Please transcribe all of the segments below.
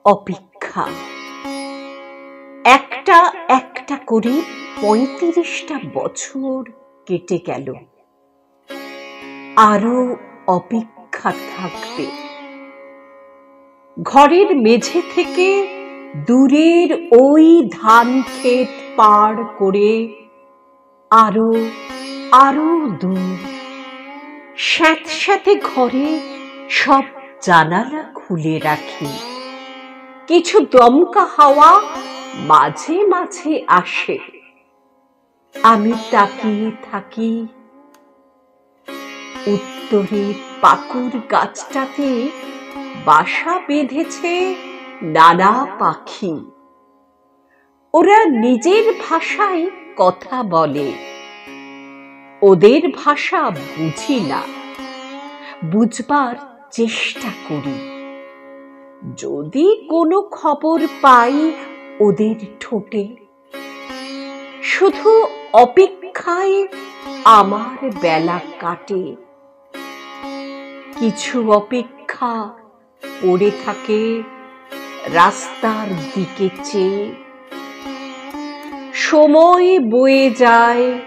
অপেক্ষা। একটা একটা করে ৩৫টা বছর কেটে গেল। আরো অপেক্ষা থাকবে। ঘরের মেঝে থেকে দূরের ওই ধান ক্ষেত পার করে আরো আরো দূর, স্যাঁতস্যাঁতে ঘরে সব জানালা খুলে রাখি। কিছু দমকা হাওয়া মাঝে মাঝে আসে। আমি তাকিয়ে থাকি। উত্তরের পাকুড় গাছটাতে বাসা বেঁধেছে নানা পাখি। ওরা নিজের ভাষায় কথা বলে। ওদের ভাষা বুঝি না, বুঝবার চেষ্টা করি। যদি কোনো খবর পাই ওদের ঠোঁটে। শুধু অপেক্ষায় আমার বেলা কাটে। কিছু অপেক্ষা পড়ে থাকে রাস্তার দিকে চেয়ে। সময় বয়ে যায়,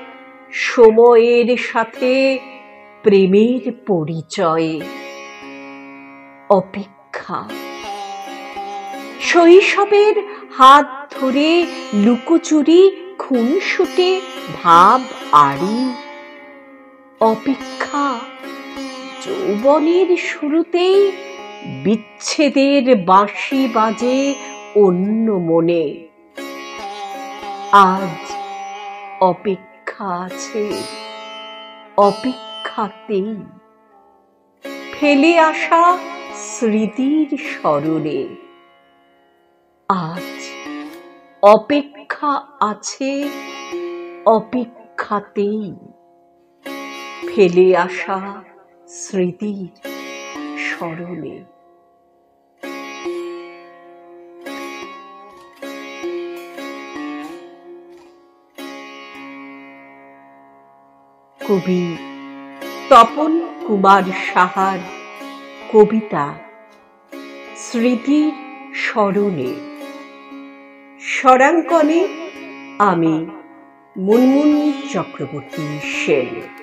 সময়ের সাথে প্রেমের পরিচয়ে। অপেক্ষা। শৈশবের হাত ধরে লুকোচুরি খুনসুটে ভাব আড়ি। অপেক্ষা। যৌবনের শুরুতেই বিচ্ছেদের বাঁশি বাজে অন্য মনে। আজ অপেক্ষা আছে, অপেক্ষাতেই ফেলে আসা স্মৃতির স্মরণে। আজ অপেক্ষা আছে, অপেক্ষাতেই ফেলে আসা স্মৃতির স্মরণে। কবি তপন কুমার সাহার কবিতা স্মৃতির স্মরণে। স্বরাঙ্কনে আমি মুনমুন চক্রবর্তী সেন।